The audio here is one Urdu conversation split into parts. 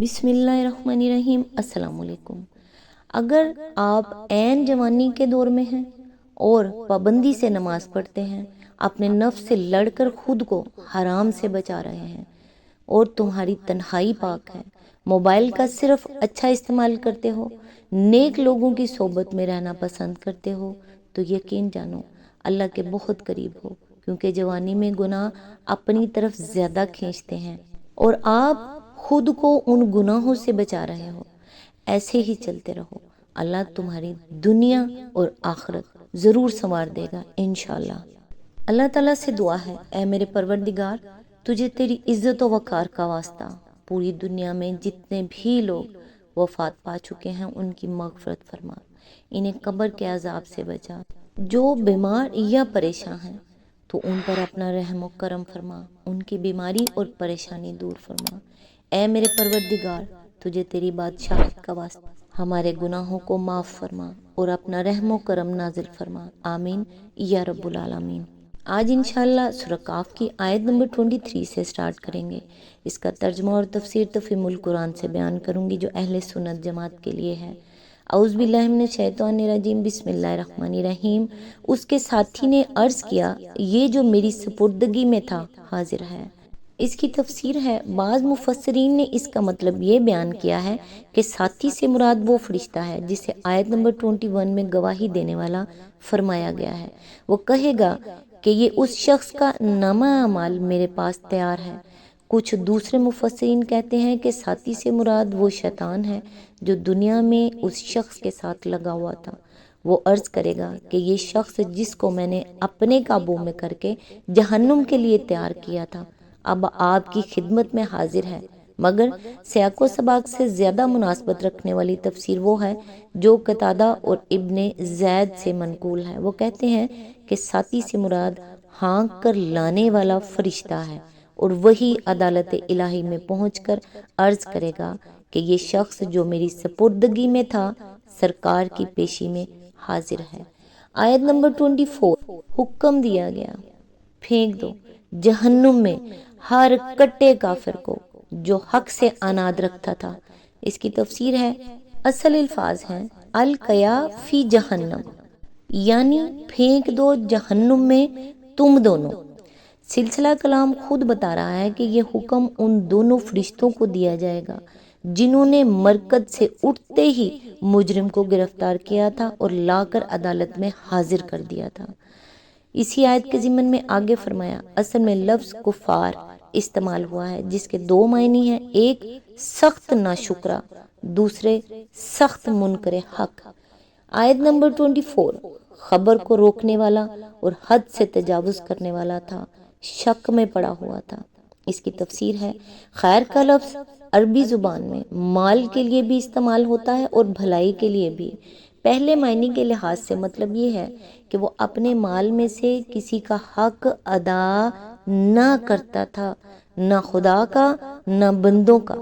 بسم اللہ الرحمن الرحیم۔ السلام علیکم۔ اگر آپ عین جوانی کے دور میں ہیں اور پابندی سے نماز پڑھتے ہیں، اپنے نفس سے لڑ کر خود کو حرام سے بچا رہے ہیں اور تمہاری تنہائی پاک ہے، موبائل کا صرف اچھا استعمال کرتے ہو، نیک لوگوں کی صحبت میں رہنا پسند کرتے ہو، تو یقین جانو اللہ کے بہت قریب ہو، کیونکہ جوانی میں گناہ اپنی طرف زیادہ کھینچتے ہیں اور آپ خود کو ان گناہوں سے بچا رہے ہو۔ ایسے ہی چلتے رہو، اللہ تمہاری دنیا اور آخرت ضرور سنوار دے گا انشاءاللہ۔ اللہ تعالیٰ سے دعا ہے، اے میرے پروردگار، تجھے تیری عزت و وقار کا واسطہ، پوری دنیا میں جتنے بھی لوگ وفات پا چکے ہیں ان کی مغفرت فرما، انہیں قبر کے عذاب سے بچا، جو بیمار یا پریشان ہیں تو ان پر اپنا رحم و کرم فرما، ان کی بیماری اور پریشانی دور فرما۔ اے میرے پروردگار، تجھے تیری بادشاہت کا واسطہ ہمارے گناہوں کو معاف فرما اور اپنا رحم و کرم نازل فرما، آمین یا رب العالمین۔ آج انشاءاللہ سورہ کاف کی آیت نمبر 23 سے سٹارٹ کریں گے۔ اس کا ترجمہ اور تفسیر تفہیم القرآن سے بیان کروں گی جو اہل سنت جماعت کے لیے ہے۔ اعوذ باللہ من الشیطان الرجیم، بسم اللہ الرحمن الرحیم۔ اس کے ساتھی نے عرض کیا، یہ جو میری سپردگی میں تھا حاضر ہے۔ اس کی تفسیر ہے، بعض مفسرین نے اس کا مطلب یہ بیان کیا ہے کہ ساتھی سے مراد وہ فرشتہ ہے جسے آیت نمبر 21 میں گواہی دینے والا فرمایا گیا ہے۔ وہ کہے گا کہ یہ اس شخص کا نامہ اعمال میرے پاس تیار ہے۔ کچھ دوسرے مفسرین کہتے ہیں کہ ساتھی سے مراد وہ شیطان ہے جو دنیا میں اس شخص کے ساتھ لگا ہوا تھا۔ وہ عرض کرے گا کہ یہ شخص جس کو میں نے اپنے قابو میں کر کے جہنم کے لیے تیار کیا تھا اب آپ کی خدمت میں حاضر ہے، مگر سیاق و سباق سے زیادہ مناسبت رکھنے والی تفسیر وہ ہے جو قتادہ اور ابن زید سے منقول ہے۔ وہ کہتے ہیں کہ ساتھی سے مراد ہانک کر لانے والا فرشتہ ہے اور وہی عدالت الہی میں پہنچ کر عرض کرے گا کہ یہ شخص جو میری سپردگی میں تھا سرکار کی پیشی میں حاضر ہے۔ آیت نمبر 24، حکم دیا گیا، پھینک دو جہنم میں ہر کٹے کافر کو جو حق سے عناد رکھتا تھا۔ اس کی تفسیر ہے، اصل الفاظ ہیں القیا فی جہنم، یعنی پھینک دو جہنم میں تم دونوں۔ سلسلہ کلام خود بتا رہا ہے کہ یہ حکم ان دونوں فرشتوں کو دیا جائے گا جنہوں نے مرکز سے اٹھتے ہی مجرم کو گرفتار کیا تھا اور لا کر عدالت میں حاضر کر دیا تھا۔ اسی آیت کے ضمن میں آگے فرمایا، اصل میں لفظ کفار استعمال ہوا ہے جس کے دو معنی ہیں، ایک سخت ناشکرا، دوسرے سخت منکر حق۔ آیت نمبر 24 خبر کو روکنے والا اور حد سے تجاوز کرنے والا تھا، شک میں پڑا ہوا تھا۔ اس کی تفسیر ہے، خیر کا لفظ عربی زبان میں مال کے لیے بھی استعمال ہوتا ہے اور بھلائی کے لیے بھی۔ پہلے معنی کے لحاظ سے مطلب یہ ہے کہ وہ اپنے مال میں سے کسی کا حق ادا نہ کرتا تھا، نہ خدا کا نہ بندوں کا۔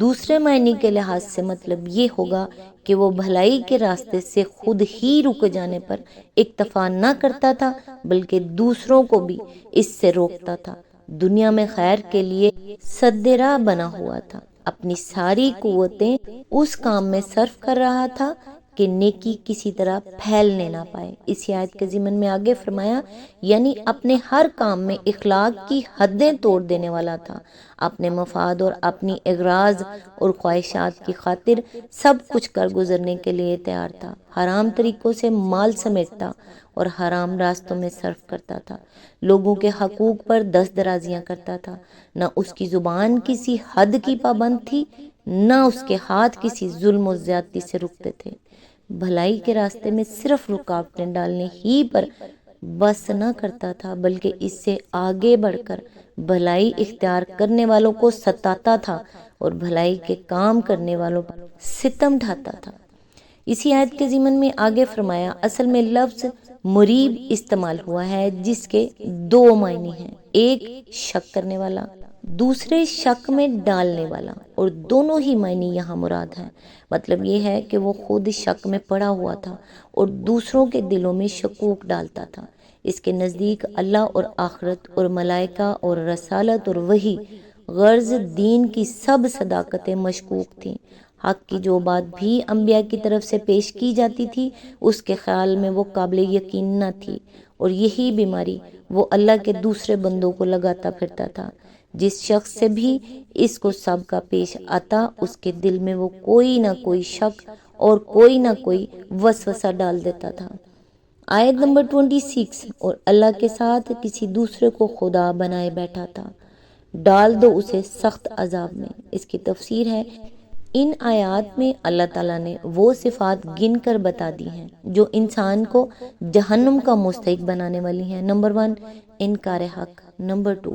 دوسرے معنی کے لحاظ سے مطلب یہ ہوگا کہ وہ بھلائی کے راستے سے خود ہی رک جانے پر اکتفا نہ کرتا تھا بلکہ دوسروں کو بھی اس سے روکتا تھا، دنیا میں خیر کے لیے سد راہ بنا ہوا تھا، اپنی ساری قوتیں اس کام میں صرف کر رہا تھا کہ نیکی کسی طرح پھیلنے نہ پائے۔ اسی آیت کے ضمن میں آگے فرمایا، یعنی اپنے ہر کام میں اخلاق کی حدیں توڑ دینے والا تھا، اپنے مفاد اور اپنی اغراض اور خواہشات کی خاطر سب کچھ کر گزرنے کے لیے تیار تھا، حرام طریقوں سے مال سمیٹتا اور حرام راستوں میں صرف کرتا تھا، لوگوں کے حقوق پر دست درازیاں کرتا تھا، نہ اس کی زبان کسی حد کی پابند تھی، نہ اس کے ہاتھ کسی ظلم و زیادتی سے رکتے تھے، بھلائی کے راستے میں صرف رکاوٹیں ڈالنے ہی پر بس نہ کرتا تھا بلکہ اس سے آگے بڑھ کر بھلائی اختیار کرنے والوں کو ستاتا تھا اور بھلائی کے کام کرنے والوں پر ستم ڈھاتا تھا۔ اسی آیت کے ضمن میں آگے فرمایا، اصل میں لفظ مریب استعمال ہوا ہے جس کے دو معنی ہیں، ایک شک کرنے والا، دوسرے شک میں ڈالنے والا، اور دونوں ہی معنی یہاں مراد ہیں۔ مطلب یہ ہے کہ وہ خود شک میں پڑا ہوا تھا اور دوسروں کے دلوں میں شکوک ڈالتا تھا۔ اس کے نزدیک اللہ اور آخرت اور ملائکہ اور رسالت اور وحی غرض دین کی سب صداقتیں مشکوک تھیں۔ حق کی جو بات بھی انبیاء کی طرف سے پیش کی جاتی تھی اس کے خیال میں وہ قابل یقین نہ تھی، اور یہی بیماری وہ اللہ کے دوسرے بندوں کو لگاتا پھرتا تھا۔ جس شخص سے بھی اس کو سابقہ پیش آتا اس کے دل میں وہ کوئی نہ کوئی شک اور کوئی نہ کوئی وسوسہ ڈال دیتا تھا۔ آیت نمبر 26، اور اللہ کے ساتھ کسی دوسرے کو خدا بنائے بیٹھا تھا، ڈال دو اسے سخت عذاب میں۔ اس کی تفسیر ہے، ان آیات میں اللہ تعالیٰ نے وہ صفات گن کر بتا دی ہیں جو انسان کو جہنم کا مستحق بنانے والی ہیں۔ نمبر 1، انکار حق۔ نمبر 2،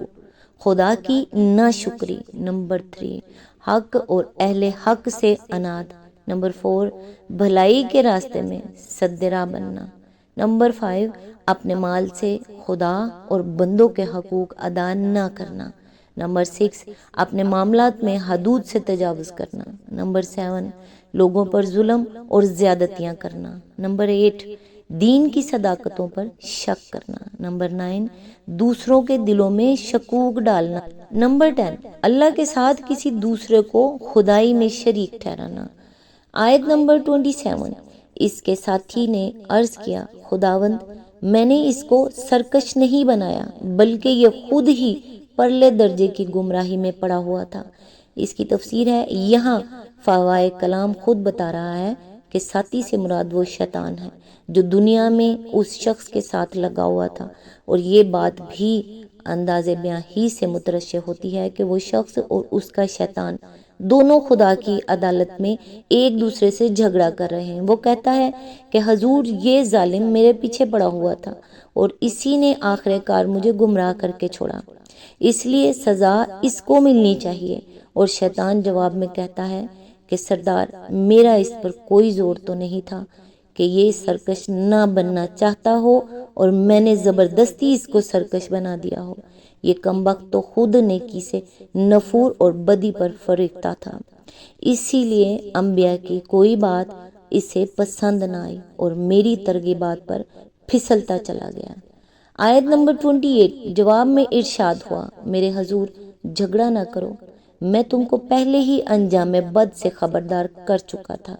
خدا کی ناشکری۔ نمبر 3، حق اور اہل حق سے عناد۔ نمبر 4، بھلائی کے راستے میں سد راہ بننا۔ نمبر 5، اپنے مال سے خدا اور بندوں کے حقوق ادا نہ کرنا۔ نمبر 6، اپنے معاملات میں حدود سے تجاوز کرنا۔ نمبر 7، لوگوں پر ظلم اور زیادتیاں کرنا۔ نمبر 8، دین کی صداقتوں پر شک کرنا۔ نمبر 9، دوسروں کے دلوں میں شکوک ڈالنا۔ نمبر 10، اللہ کے ساتھ کسی دوسرے کو خدائی میں شریک ٹھہرانا۔ آیت نمبر 27، اس کے ساتھی نے عرض کیا، خداوند میں نے اس کو سرکش نہیں بنایا بلکہ یہ خود ہی پرلے درجے کی گمراہی میں پڑا ہوا تھا۔ اس کی تفسیر ہے، یہاں فوائے کلام خود بتا رہا ہے کہ ساتھی سے مراد وہ شیطان ہے جو دنیا میں اس شخص کے ساتھ لگا ہوا تھا، اور یہ بات بھی انداز بیاں ہی سے مترشح ہوتی ہے کہ وہ شخص اور اس کا شیطان دونوں خدا کی عدالت میں ایک دوسرے سے جھگڑا کر رہے ہیں۔ وہ کہتا ہے کہ حضور یہ ظالم میرے پیچھے پڑا ہوا تھا اور اسی نے آخر کار مجھے گمراہ کر کے چھوڑا، اس لیے سزا اس کو ملنی چاہیے۔ اور شیطان جواب میں کہتا ہے کہ سردار، میرا اس پر کوئی زور تو نہیں تھا کہ یہ سرکش نہ بننا چاہتا ہو اور میں نے زبردستی اس کو سرکش بنا دیا ہو۔ یہ کمبخت تو خود نیکی سے نفور اور بدی پر فریفتہ تھا، اسی لیے انبیاء کی کوئی بات اسے پسند نہ آئی اور میری ترغیبات پر پھسلتا چلا گیا۔ آیت نمبر 28، جواب میں ارشاد ہوا، میرے حضور جھگڑا نہ کرو، میں تم کو پہلے ہی انجام بد سے خبردار کر چکا تھا۔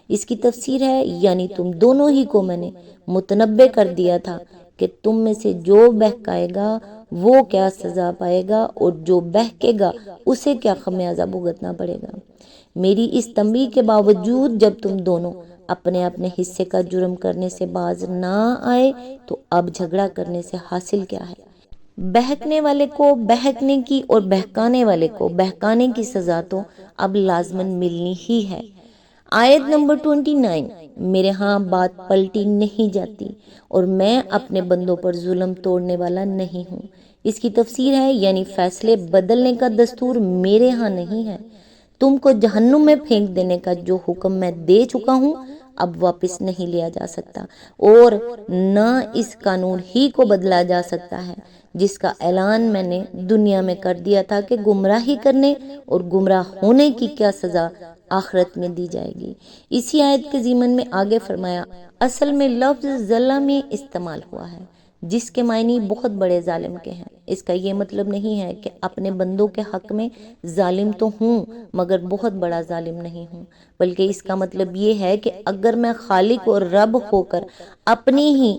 اس کی تفسیر ہے، یعنی تم دونوں ہی کو میں نے متنبع کر دیا تھا کہ تم میں سے جو بہکائے گا وہ کیا سزا پائے گا اور جو بہکے گا اسے کیا خمیازہ بھگتنا پڑے گا۔ میری اس تنبیہ کے باوجود جب تم دونوں اپنے اپنے حصے کا جرم کرنے سے باز نہ آئے تو اب جھگڑا کرنے سے حاصل کیا ہے؟ بہکنے والے کو بہکنے کی اور بہکانے والے کو بہکانے کی سزا تو اب لازماً ملنی ہی ہے۔ آیت نمبر 29، میرے ہاں بات پلٹی نہیں جاتی اور میں اپنے بندوں پر ظلم توڑنے والا نہیں ہوں۔ اس کی تفسیر ہے، یعنی فیصلے بدلنے کا دستور میرے ہاں نہیں ہے۔ تم کو جہنم میں پھینک دینے کا جو حکم میں دے چکا ہوں اب واپس نہیں لیا جا سکتا، اور نہ اس قانون ہی کو بدلا جا سکتا ہے جس کا اعلان میں نے دنیا میں کر دیا تھا کہ گمراہی کرنے اور گمراہ ہونے کی کیا سزا آخرت میں دی جائے گی۔ اسی آیت کے ضمن میں آگے فرمایا، اصل میں لفظ ظلم استعمال ہوا ہے جس کے معنی بہت بڑے ظالم کے ہیں۔ اس کا یہ مطلب نہیں ہے کہ اپنے بندوں کے حق میں ظالم تو ہوں مگر بہت بڑا ظالم نہیں ہوں، بلکہ اس کا مطلب یہ ہے کہ اگر میں خالق اور رب ہو کر اپنی ہی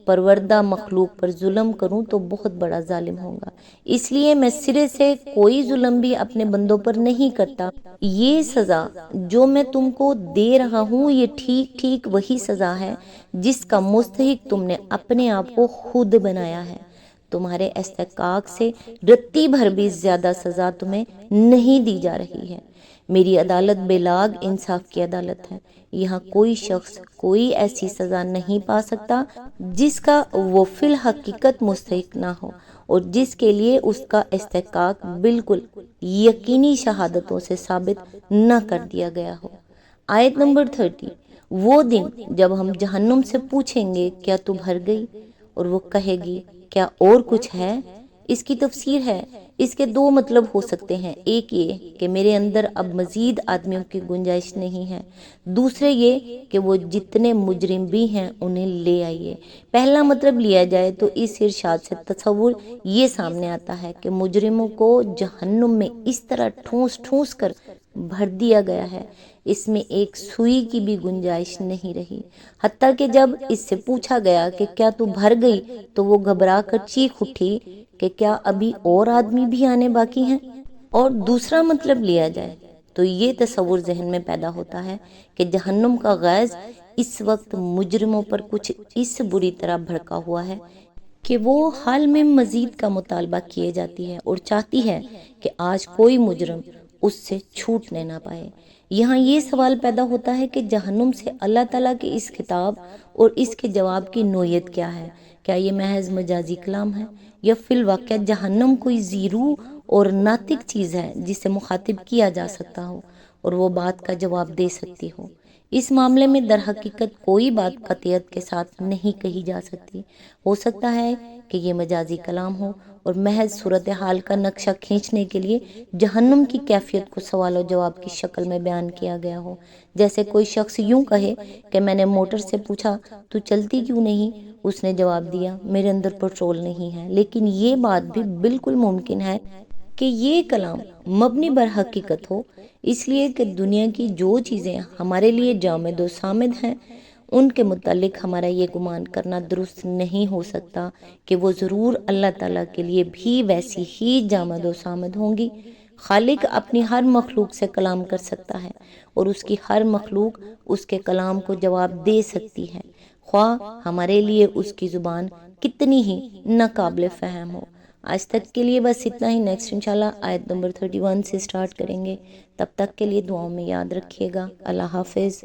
پروردہ مخلوق پر ظلم کروں تو بہت بڑا ظالم ہوگا، اس لیے میں سرے سے کوئی ظلم بھی اپنے بندوں پر نہیں کرتا۔ یہ سزا جو میں تم کو دے رہا ہوں یہ ٹھیک ٹھیک وہی سزا ہے جس کا مستحق تم نے اپنے آپ کو خود بنایا ہے۔ تمہارے استحقاق سے رتی بھر بھی زیادہ سزا تمہیں نہیں دی جا رہی ہے۔ میری عدالت بے لاگ انصاف کی عدالت ہے، یہاں کوئی شخص کوئی ایسی سزا نہیں پا سکتا جس کا وہ فی الحقیقت مستحق نہ ہو اور جس کے لیے اس کا استحقاق بالکل یقینی شہادتوں سے ثابت نہ کر دیا گیا ہو۔ آیت نمبر 30، وہ دن جب ہم جہنم سے پوچھیں گے کیا تو بھر گئی، اور وہ کہے گی کیا اور کچھ ہے؟ اس کی تفسیر ہے، اس کے دو مطلب ہو سکتے ہیں، ایک یہ کہ میرے اندر اب مزید آدمیوں کی گنجائش نہیں ہے، دوسرے یہ کہ وہ جتنے مجرم بھی ہیں انہیں لے آئیے۔ پہلا مطلب لیا جائے تو اس ارشاد سے تصور یہ سامنے آتا ہے کہ مجرموں کو جہنم میں اس طرح ٹھونس ٹھونس کر بھر دیا گیا ہے، اس میں ایک سوئی کی بھی گنجائش نہیں رہی، حتیٰ کہ جب اس سے پوچھا گیا کہ کیا تو بھر گئی تو وہ گھبرا کر چیخ اٹھی کہ کیا ابھی اور آدمی بھی آنے باقی ہیں۔ اور دوسرا مطلب لیا جائے تو یہ تصور ذہن میں پیدا ہوتا ہے کہ جہنم کا غیظ اس وقت مجرموں پر کچھ اس بری طرح بھڑکا ہوا ہے کہ وہ حال میں مزید کا مطالبہ کیے جاتی ہے اور چاہتی ہے کہ آج کوئی مجرم اس سے چھوٹنے نہ پائے۔ یہاں یہ سوال پیدا ہوتا ہے کہ جہنم سے اللہ تعالیٰ کے اس خطاب اور اس کے جواب کی نوعیت کیا ہے؟ کیا یہ محض مجازی کلام ہے یا فی الواقع جہنم کوئی زیرو اور ناطق چیز ہے جسے مخاطب کیا جا سکتا ہو اور وہ بات کا جواب دے سکتی ہو؟ اس معاملے میں در حقیقت کوئی بات قطعیت کے ساتھ نہیں کہی جا سکتی۔ ہو سکتا ہے کہ یہ مجازی کلام ہو اور محض صورتحال کا نقشہ کھینچنے کے لیے جہنم کی کیفیت کو سوال و جواب کی شکل میں بیان کیا گیا ہو، جیسے کوئی شخص یوں کہے کہ میں نے موٹر سے پوچھا تو چلتی کیوں نہیں؟ اس نے جواب دیا میرے اندر پٹرول نہیں ہے۔ لیکن یہ بات بھی بالکل ممکن ہے کہ یہ کلام مبنی بر حقیقت ہو، اس لیے کہ دنیا کی جو چیزیں ہمارے لیے جامد و صامد ہیں ان کے متعلق ہمارا یہ گمان کرنا درست نہیں ہو سکتا کہ وہ ضرور اللہ تعالیٰ کے لیے بھی ویسی ہی جامد و صامد ہوں گی۔ خالق اپنی ہر مخلوق سے کلام کر سکتا ہے اور اس کی ہر مخلوق اس کے کلام کو جواب دے سکتی ہے، خواہ ہمارے لیے اس کی زبان کتنی ہی ناقابل فہم ہو۔ آج تک کے لیے بس اتنا ہی، نیکسٹ انشاءاللہ آیت نمبر 31 سے سٹارٹ کریں گے۔ تب تک کے لیے دعاؤں میں یاد رکھیے گا۔ اللہ حافظ۔